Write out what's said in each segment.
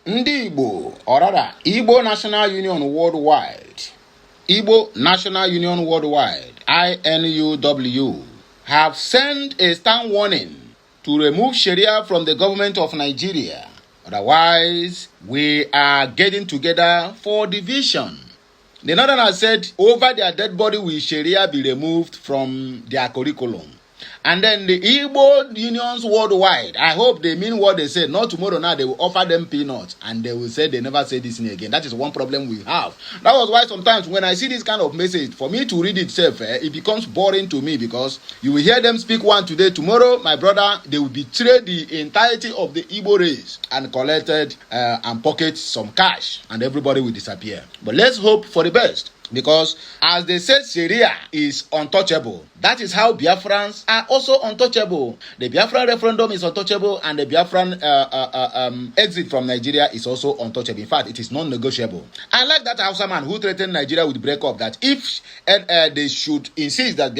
Ndi Igbo, or rather, Igbo National Union Worldwide, Igbo National Union Worldwide, INUW, have sent a stern warning to remove Sharia from the government of Nigeria. Otherwise, we are getting together for division. The Northerners said over their dead body will Sharia be removed from their curriculum. And then the Igbo unions worldwide, I hope they mean what they said. Not tomorrow now, they will offer them peanuts and they will say they never say this thing again. That is one problem we have. That was why sometimes when I see this kind of message, for me to read itself, it becomes boring to me, because you will hear them speak one today. Tomorrow, my brother, they will betray the entirety of the Igbo race and collected and pocket some cash, and everybody will disappear. But let's hope for the best. Because as they said, Sharia is untouchable. That is how Biafrans are also untouchable. The Biafran referendum is untouchable, and the Biafran exit from Nigeria is also untouchable. In fact, it is non-negotiable. I like that Hausa man who threatened Nigeria with breakup, that if they should insist that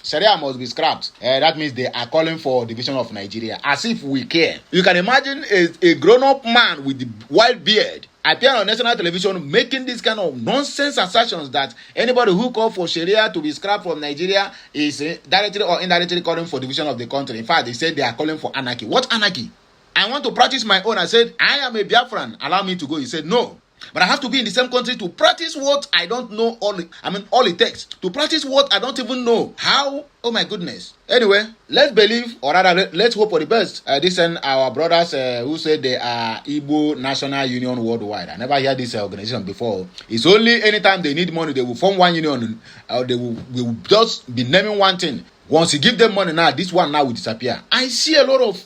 Sharia must be scrapped, that means they are calling for division of Nigeria. As if we care. You can imagine a grown-up man with the white beard appear on national television making this kind of nonsense assertions that anybody who calls for Sharia to be scrapped from Nigeria is directly or indirectly calling for division of the country. In fact, they said they are calling for anarchy. What anarchy? I want to practice my own. I said, I am a Biafran. Allow me to go. He said, no. But I have to be in the same country to practice what I don't know. All it takes to practice what I don't even know. How? Oh my goodness. Anyway, let's believe, or rather, let's hope for the best. This and our brothers who said they are Igbo National Union Worldwide. I never heard this organization before. It's only anytime they need money, they will form one union. They will just be naming one thing. Once you give them money now, this one now will disappear. I see a lot of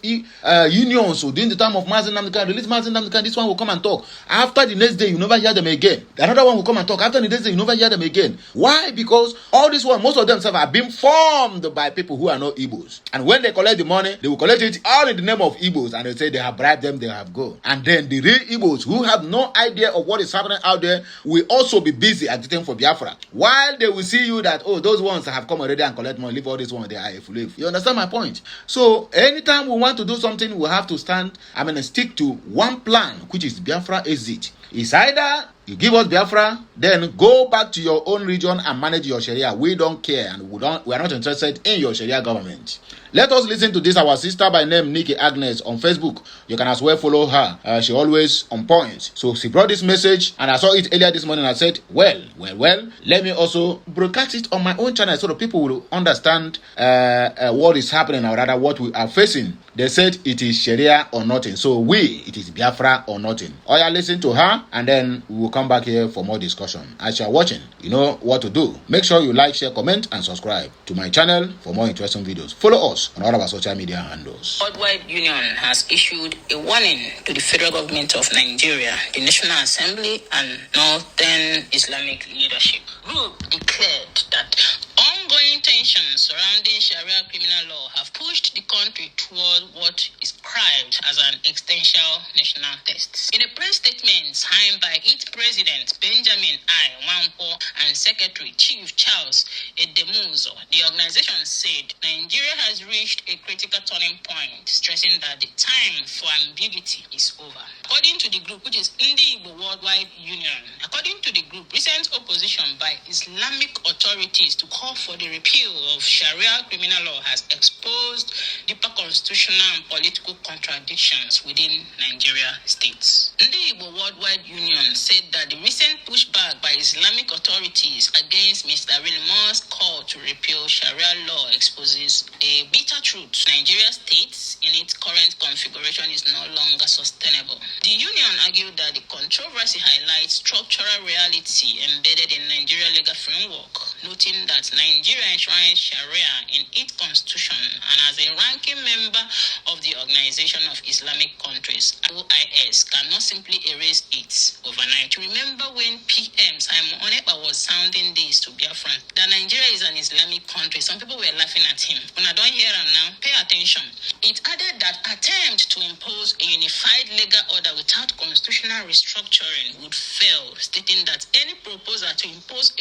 unions. So during the time of Mazen Namdekan, release Mazen Namdekan, this one will come and talk. After the next day, you never hear them again. Another one will come and talk. After the next day, you never hear them again. Why? Because all this one, most of them have been formed by people who are not Igbos. And when they collect the money, they will collect it all in the name of Igbos. And they say they have bribed them, they have go. And then the real Igbos who have no idea of what is happening out there will also be busy agitating for Biafra. While they will see you that, oh, those ones have come already and collect money, leave all this one, they are a fool. You understand my point? So anytime we want to do something, we have to stick to one plan, which is Biafraexit. It's either you give us Biafra, then go back to your own region and manage your Sharia. We don't care, and we are not interested in your Sharia government. Let us listen to this, our sister by name Nikki Agnes on Facebook. You can as well follow her. She always on point. So she brought this message, and I saw it earlier this morning. I said, well, let me also broadcast it on my own channel so that people will understand what is happening, or rather what we are facing. They said it is Sharia or nothing. So it is Biafra or nothing. Listen to her, and then we will come back here for more discussion. As you are watching, you know what to do. Make sure you like, share, comment, and subscribe to my channel for more interesting videos. Follow us on all of our social media handles. Worldwide Union has issued a warning to the federal government of Nigeria, the National Assembly, and Northern Islamic leadership. Group declared that ongoing tensions surrounding Sharia criminal law have pushed the country toward what is described as an existential national test. In a press statement signed by its president Benjamin I. Wampo and Secretary Chief Charles Edemuzo, the organization said Nigeria has reached a critical turning point, stressing that the time for ambiguity is over. According to the group, which is Ndi Igbo Worldwide Union, according to the group, recent opposition by Islamic authorities to call for the repeal of Sharia criminal law has exposed deeper constitutional and political contradictions within Nigeria states. Ndi Igbo Worldwide Union said that the recent pushback by Islamic authorities against Mr. Rilmore's call to repeal Sharia law exposes a bitter truth. Nigeria states in its current configuration is no longer sustainable. The union argued that the controversy highlights structural reality embedded in Nigerian legal framework, noting that Nigeria enshrines Sharia in its constitution and as a ranking member of the Organization of Islamic Countries, OIS, cannot simply erase it overnight. Remember when PM Simon Onepa was sounding this to Biafra, that Nigeria is an Islamic country. Some people were laughing at him. When I don't hear him now, pay attention. It added that attempt to impose a unified legal order without constitutional restructuring would fail, stating that any proposal to impose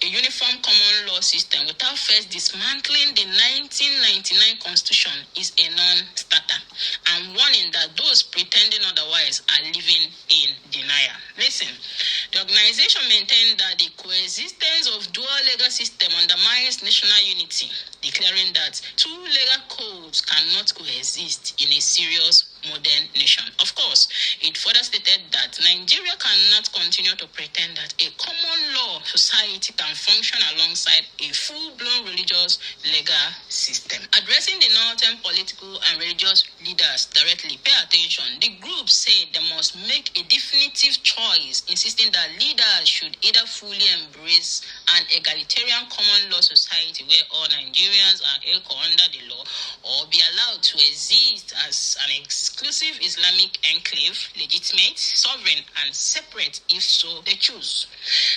a uniform common law system without first dismantling the 1999 constitution is a non-starter, and warning that those pretending otherwise The organization maintained that the coexistence of dual legal system undermines national unity, declaring that two legal codes cannot coexist in a serious modern nation. Of course, it further stated that Nigeria cannot continue to pretend that a common law society can function alongside a full-blown religious legal system. Addressing the northern political and religious leaders directly, pay attention. The group said they must make a definitive choice, insisting that leaders should either fully embrace an egalitarian common law society where all Nigerians are equal under the law, or be allowed to exist as an exclusive Islamic enclave, legitimate, sovereign, and separate if so they choose.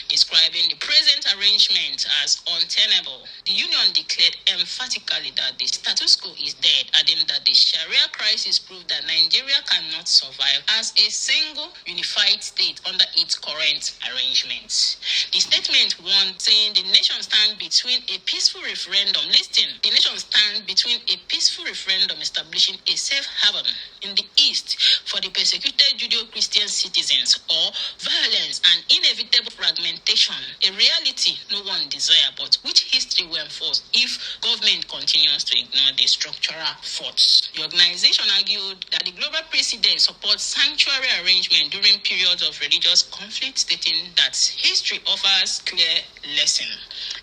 Describing the present arrangement as untenable, the union declared emphatically that the status quo is dead, adding that the Sharia crisis proved that Nigeria cannot survive as a single unified state under its current arrangements. The statement warned, saying the nation stands between a peaceful referendum. Listen, the nation stands between a peaceful referendum establishing a safe haven in the east for the persecuted Judeo-Christian citizens, or violence and inevitable fragmentation, a reality no one desires, but which history will enforce if government continues to ignore the structural faults. The organization argued that the global precedent supports sanctuary arrangement during periods of religious conflict, stating that history offers clear lesson.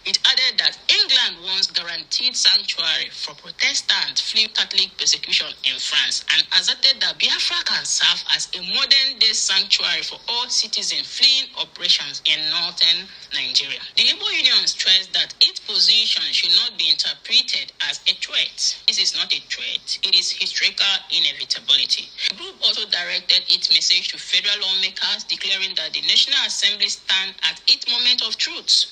It added that England once guaranteed sanctuary for Protestant flee Catholic persecution in France, and asserted that Biafra can serve as a modern-day sanctuary for all citizens fleeing oppressions in northern Nigeria. The Igbo Union stressed that its position should not be interpreted as a threat. This is not a threat, it is historical inevitability. The group also directed its message to federal lawmakers, declaring that the National Assembly stands at its moment of truth.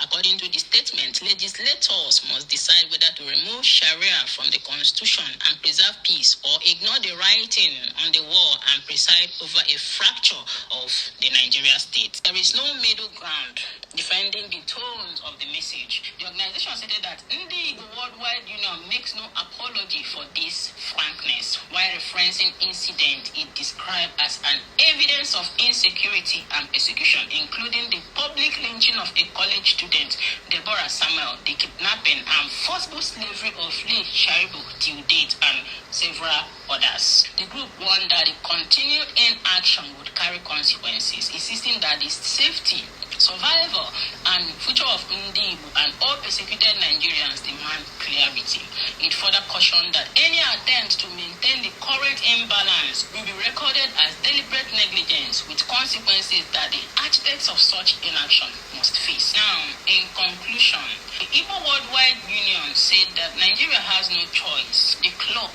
According to the statement, legislators must decide whether to remove Sharia from the Constitution and preserve peace, or ignore the writing on the wall and preside over a fracture of the Nigeria state. There is no middle ground. Defending the tones of the message, the organization stated that the Worldwide Union makes no apology for this frankness, while referencing incident it described as an evidence of insecurity and persecution, including the public lynching of a college student, Deborah Samuel, the kidnapping and forcible slavery of Lee Sharibu till date, and several others. The group warned that the continued inaction would carry consequences, insisting that the safety, survival, and future of Ndi and all persecuted Nigerians demand clarity. It further cautioned that any attempt to maintain the current imbalance will be recorded as deliberate negligence, with consequences that the architects of such inaction must face. Now, in conclusion, the Igbo Worldwide Union said that Nigeria has no choice. The clock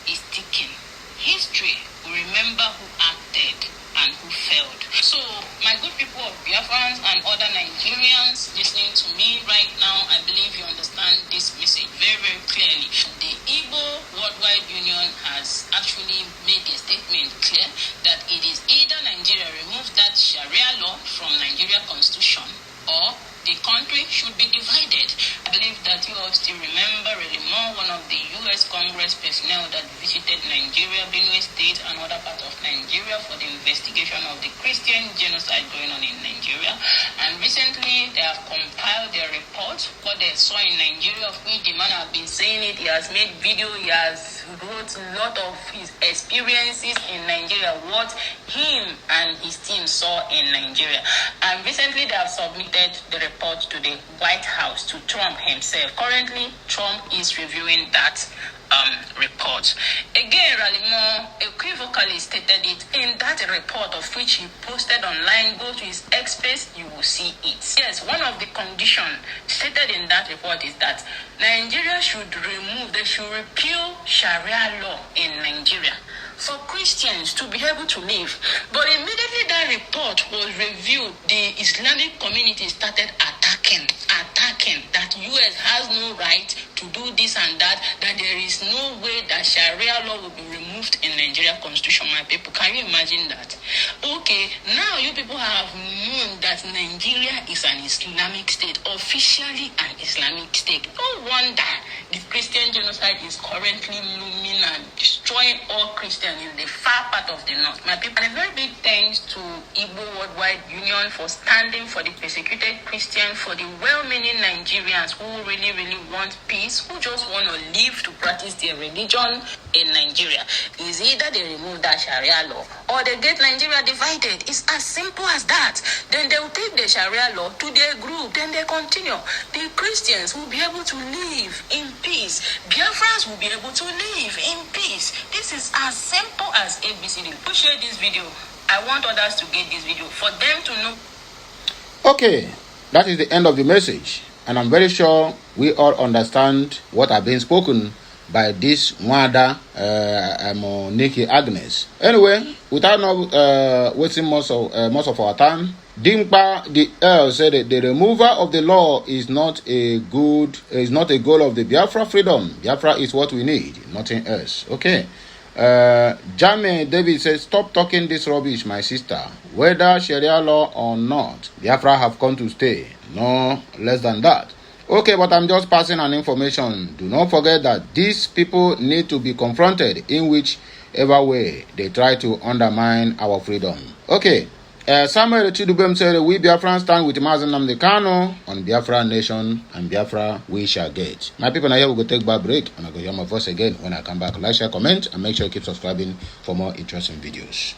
is ticking. History will remember who acted and who failed. So, my good people of Biafrans and other Nigerians listening to me right now, I believe you understand this message very, very clearly. The Igbo Worldwide Union has actually made a statement clear that it is either Nigeria remove that Sharia law from Nigeria Constitution, or the country should be divided. I believe that you all still remember really more one of the U.S. Congress personnel that visited Nigeria, Benue State, and other parts of Nigeria for the investigation of the Christian genocide going on in Nigeria. And recently, they have compiled their report, what they saw in Nigeria, of which the man has been saying it. He has made video, he has wrote a lot of his experiences in Nigeria, what him and his team saw in Nigeria. And recently, they have submitted the report to the White House, to Trump himself. Currently, Trump is reviewing that report. Again, Ralimo equivocally stated it in that report, of which he posted online. Go to his X space, you will see it. Yes, one of the conditions stated in that report is that Nigeria should repeal Sharia law in Nigeria for Christians to be able to live. But immediately that report was reviewed, the Islamic community started attacking that US has no right to do this and that there is no way that Sharia law will be removed in Nigeria Constitution. My people, can you imagine that? Okay, now you people have known that Nigeria is an Islamic state, officially an Islamic state. No wonder the Christian genocide is currently looming and destroying all Christians in the far part of the north. My people, and a very big thanks to Igbo Worldwide Union for standing for the persecuted Christians, for the well-meaning Nigerians who really, really want peace, who just want to live to practice their religion in Nigeria. Is either they remove that Sharia law or they get Nigeria divided. It's as simple as that. Then they will take the Sharia law to their group. Then they continue. The Christians will be able to live in peace. Biafrans will be able to live in peace. This is as simple as ABCD. Who share this video? I want others to get this video for them to know. Okay, that is the end of the message. And I'm very sure we all understand what have been spoken by this Mwada Nikki Agnes. Anyway, without not wasting most of our time, Dimpa the Earl said that the removal of the law is not a goal of the Biafra freedom. Biafra is what we need, nothing else. Okay. Jamie David says, stop talking this rubbish, my sister. Whether Sharia law or not, Biafra have come to stay. No less than that. Okay, but I'm just passing an information. Do not forget that these people need to be confronted in whichever way they try to undermine our freedom. Okay, Samuel Chidubem said, we Biafrans stand with Mazen Nnamdi Kanu on Biafra nation, and Biafra we shall get. My people, now here we go take a break, and I go hear my voice again when I come back. Like, share, comment, and make sure you keep subscribing for more interesting videos.